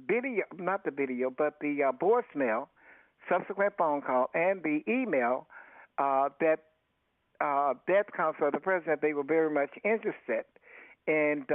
video, not the video, but the voicemail, subsequent phone call, and the email that Death Council of the President, they were very much interested in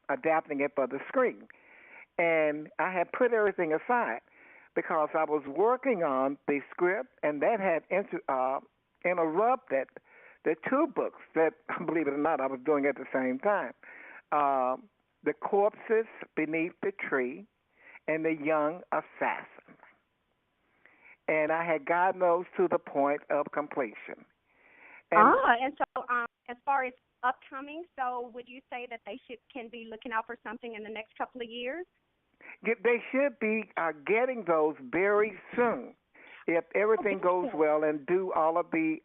adapting it for the screen. And I had put everything aside because I was working on the script, and that had interrupted the two books that, believe it or not, I was doing at the same time. The Corpses Beneath the Tree and The Young Assassin. And I had gotten those to the point of completion. And so as far as upcoming, so would you say that they can be looking out for something in the next couple of years? They should be getting those very soon if everything goes well and do all of the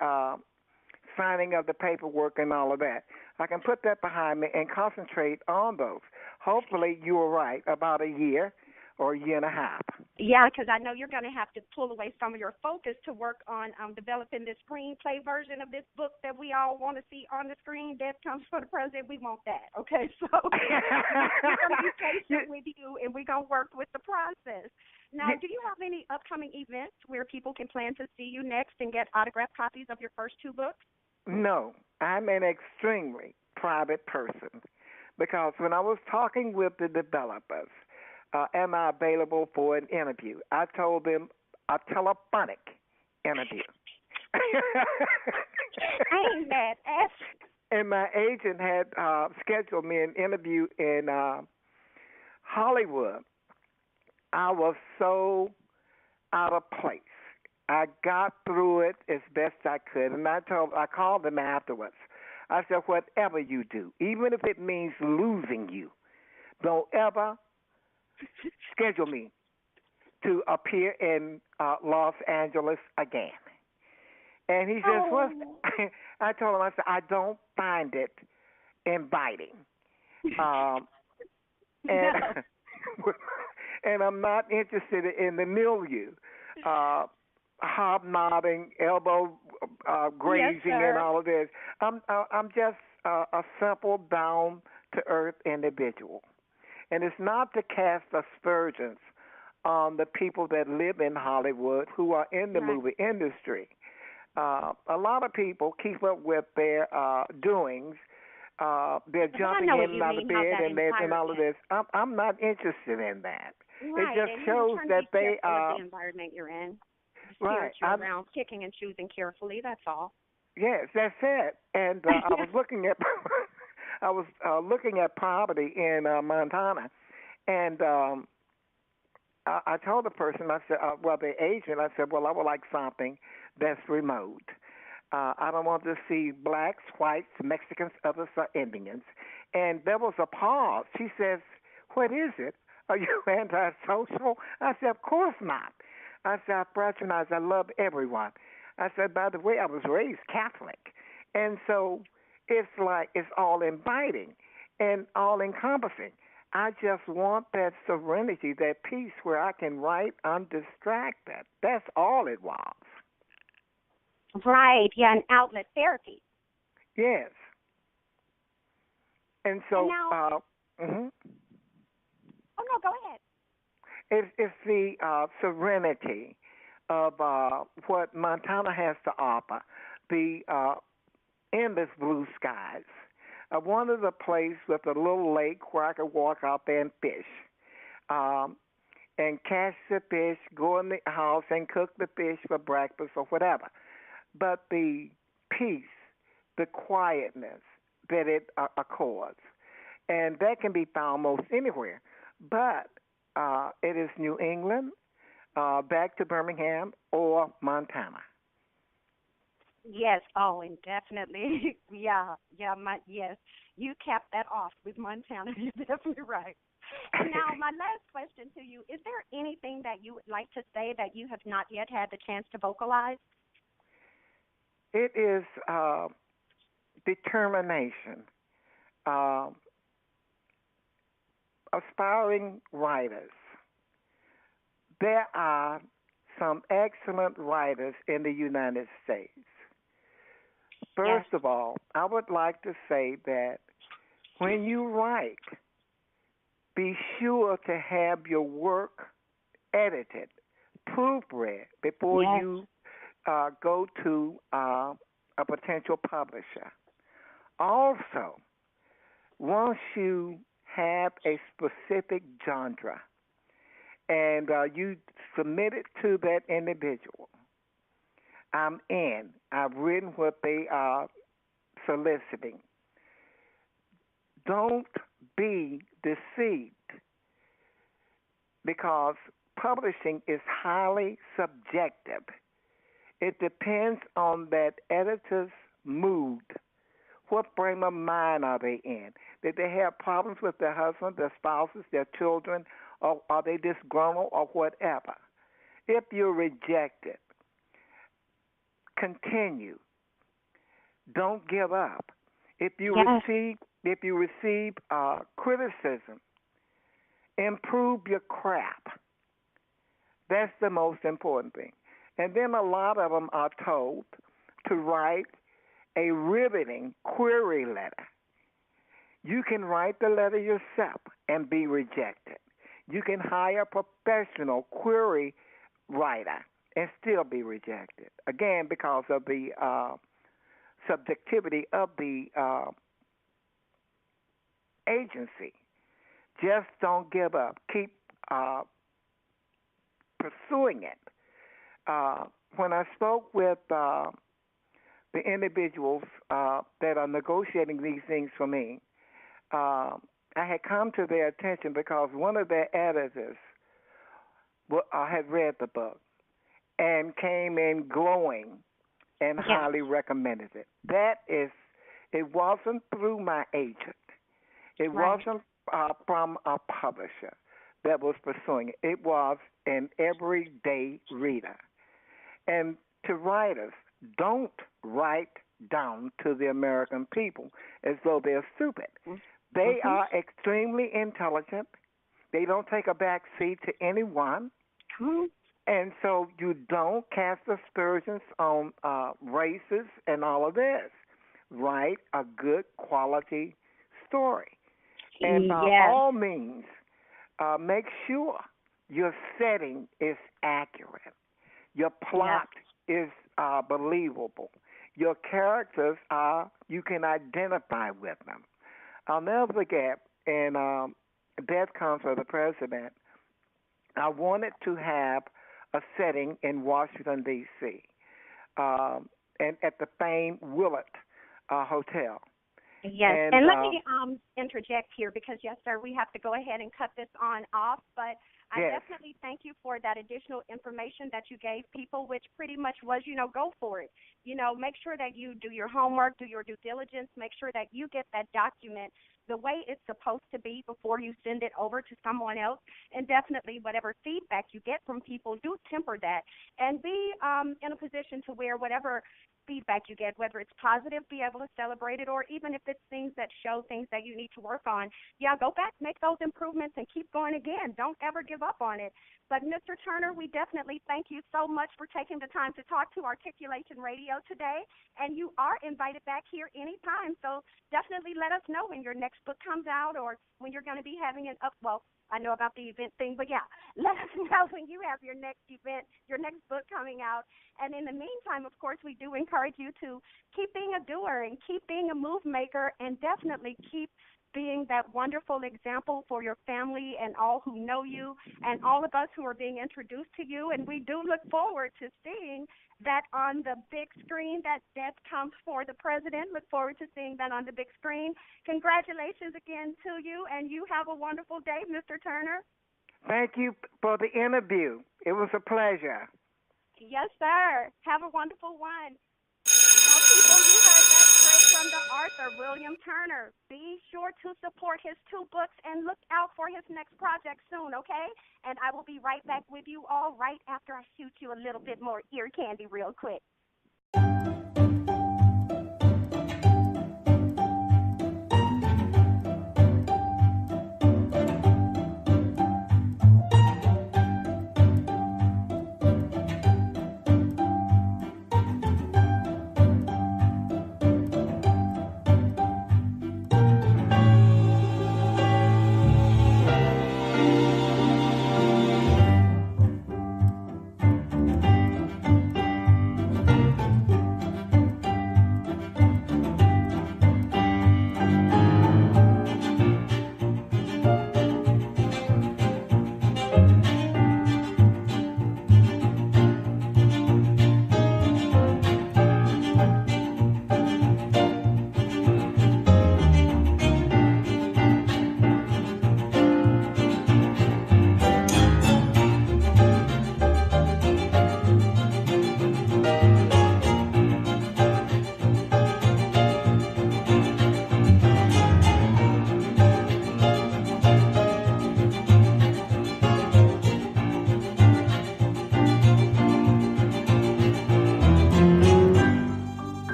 signing of the paperwork and all of that. I can put that behind me and concentrate on those. Hopefully you were right, about a year or a year and a half. Yeah, because I know you're going to have to pull away some of your focus to work on developing the screenplay version of this book that we all want to see on the screen. Death Comes for the President. We want that, okay? So we're going to be patient with you, and we're going to work with the process. Now, do you have any upcoming events where people can plan to see you next and get autographed copies of your first two books? No, I'm an extremely private person because when I was talking with the developers, am I available for an interview? I told them a telephonic interview. I ain't mad. And my agent had scheduled me an interview in Hollywood. I was so out of place. I got through it as best I could, and I called them afterwards. I said, whatever you do, even if it means losing you, don't ever schedule me to appear in Los Angeles again. And he says, I told him, I said, I don't find it inviting. And I'm not interested in the milieu, hobnobbing, elbow grazing, and all of this. I'm just a simple, down-to-earth individual. And it's not to cast aspersions on the people that live in Hollywood who are in the movie industry. A lot of people keep up with their doings. They're jumping in and out of bed and all of this. I'm not interested in that. Right. It just shows that they are the environment you're in. Right. You're around picking and choosing carefully. That's all. Yes, that's it. And I was looking at property in Montana, and I told the person, I said, the agent, I said, well, I would like something that's remote. I don't want to see blacks, whites, Mexicans, others, or Indians. And there was a pause. She says, what is it? Are you antisocial? I said, of course not. I said, I fraternize. I love everyone. I said, by the way, I was raised Catholic. And so it's like it's all inviting and all encompassing. I just want that serenity, that peace where I can write undistracted. That's all it was. Right, yeah, an outlet therapy. Yes. And so, now, Oh, no, go ahead. It's the serenity of what Montana has to offer, the endless blue skies. I wanted a place with a little lake where I could walk out there and fish, and catch the fish, go in the house and cook the fish for breakfast or whatever. But the peace, the quietness that it accords, and that can be found most anywhere. But it is New England, back to Birmingham, or Montana. Yes, and definitely. yes. You capped that off with Montana. You're definitely right. Now, my last question to you, is there anything that you would like to say that you have not yet had the chance to vocalize? It is determination. Aspiring writers. There are some excellent writers in the United States. First of all, I would like to say that when you write, be sure to have your work edited, proofread before you go to a potential publisher. Also, once you have a specific genre and you submit it to that individual, I'm in. I've written what they are soliciting. Don't be deceived because publishing is highly subjective. It depends on that editor's mood. What frame of mind are they in? Did they have problems with their husband, their spouses, their children, or are they disgruntled or whatever? If you're rejected, continue. Don't give up. If you receive criticism, improve your craft. That's the most important thing. And then a lot of them are told to write a riveting query letter. You can write the letter yourself and be rejected. You can hire a professional query writer and still be rejected. Again, because of the subjectivity of the agency. Just don't give up. Keep pursuing it. When I spoke with the individuals that are negotiating these things for me, I had come to their attention because one of their editors had read the book and came in glowing and highly recommended it. It wasn't through my agent. It wasn't from a publisher that was pursuing it. It was an everyday reader. And to writers, don't write down to the American people as though they're stupid. They are extremely intelligent. They don't take a back seat to anyone. And so you don't cast aspersions on races and all of this. Write a good quality story. And by all means, make sure your setting is accurate. Your plot is believable. Your characters you can identify with them. I'll never forget, in Death Comes for the President, I wanted to have a setting in Washington, D.C., and at the famed Willett Hotel. Yes, and let me interject here because, yes, sir, we have to go ahead and cut this on off, but I definitely thank you for that additional information that you gave people, which pretty much was, go for it. Make sure that you do your homework, do your due diligence, make sure that you get that document the way it's supposed to be before you send it over to someone else, and definitely whatever feedback you get from people, do temper that and be in a position to where whatever feedback you get, whether it's positive, be able to celebrate it, or even if it's things that show things that you need to work on, go back, make those improvements, and keep going again. Don't ever give up on it. But, Mr. Turner, we definitely thank you so much for taking the time to talk to Articulation Radio today, and you are invited back here anytime, so definitely let us know when your next book comes out or when you're going to be having an I know about the event thing, but let us know when you have your next event, your next book coming out. And in the meantime, of course, we do encourage you to keep being a doer and keep being a move maker, and definitely keep being that wonderful example for your family and all who know you and all of us who are being introduced to you. And we do look forward to seeing that on the big screen, that Death Comes for the President. Look forward to seeing that on the big screen. Congratulations again to you, and you have a wonderful day, Mr. Turner. Thank you for the interview. It was a pleasure. Yes, sir. Have a wonderful one. Now, people, you heard that straight from the author, William Turner. Be sure to support his 2 books and look out for his next project soon, okay? And I will be right back with you all right after I shoot you a little bit more ear candy real quick.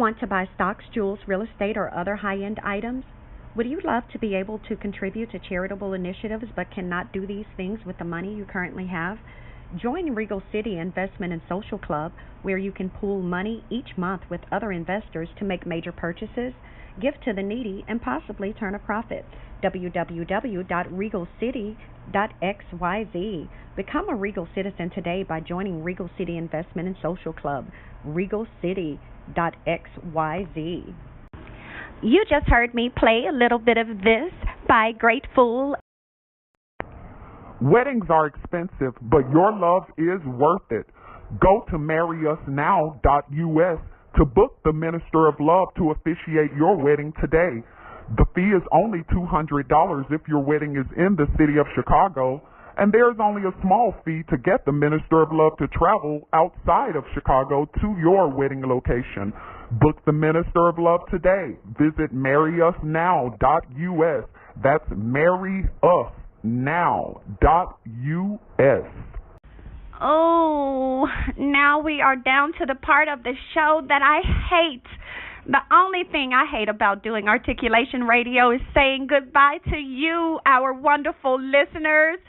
want to buy stocks, jewels, real estate, or other high-end items? Would you love to be able to contribute to charitable initiatives but cannot do these things with the money you currently have? Join Regal City Investment and Social Club, where you can pool money each month with other investors to make major purchases, give to the needy, and possibly turn a profit. www.regalcity.xyz. Become a Regal citizen today by joining Regal City Investment and Social Club. regalcity.xyz. You just heard me play a little bit of this by Grateful. Weddings are expensive, but your love is worth it. Go to marryusnow.us to book the Minister of Love to officiate your wedding today. The fee is only $200 if your wedding is in the city of Chicago, and there's only a small fee to get the Minister of Love to travel outside of Chicago to your wedding location. Book the Minister of Love today. Visit marryusnow.us. That's marryusnow.us. Oh, now we are down to the part of the show that I hate. The only thing I hate about doing Articulation Radio is saying goodbye to you, our wonderful listeners.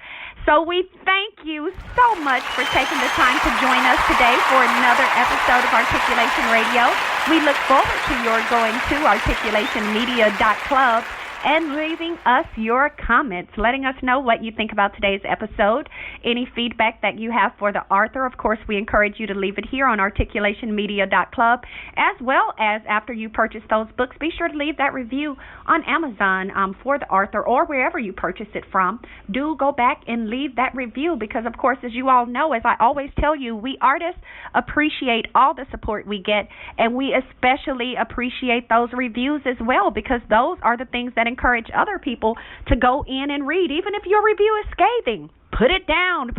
So we thank you so much for taking the time to join us today for another episode of Articulation Radio. We look forward to your going to articulationmedia.club and leaving us your comments, letting us know what you think about today's episode. Any feedback that you have for the author, of course, we encourage you to leave it here on articulationmedia.club, as well as after you purchase those books, be sure to leave that review on Amazon for the author or wherever you purchase it from. Do go back and leave that review because, of course, as you all know, as I always tell you, we artists appreciate all the support we get, and we especially appreciate those reviews as well because those are the things that encourage other people to go in and read, even if your review is scathing. Put it down.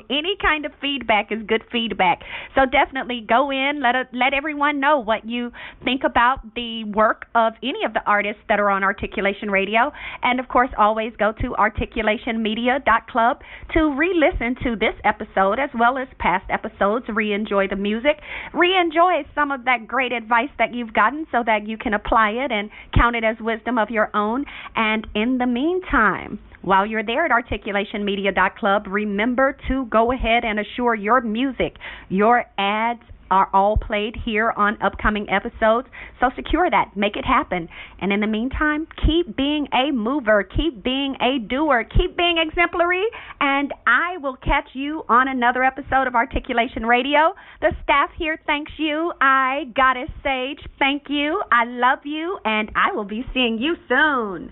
Any kind of feedback is good feedback. So definitely go in, let everyone know what you think about the work of any of the artists that are on Articulation Radio. And, of course, always go to articulationmedia.club to re-listen to this episode as well as past episodes, re-enjoy the music, re-enjoy some of that great advice that you've gotten so that you can apply it and count it as wisdom of your own. And in the meantime, while you're there at articulationmedia.club, remember to go ahead and assure your music, your ads are all played here on upcoming episodes. So secure that. Make it happen. And in the meantime, keep being a mover. Keep being a doer. Keep being exemplary. And I will catch you on another episode of Articulation Radio. The staff here thanks you. I, Goddess Sage, thank you. I love you. And I will be seeing you soon.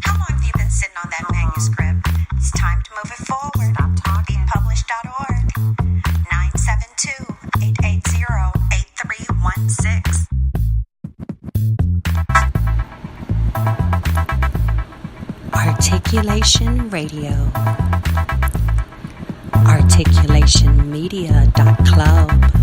How long have you been sitting on that manuscript? It's time to move it forward. Stop talking. Beingpublished.org. 972-880-8316. Articulation Radio. Articulationmedia.club.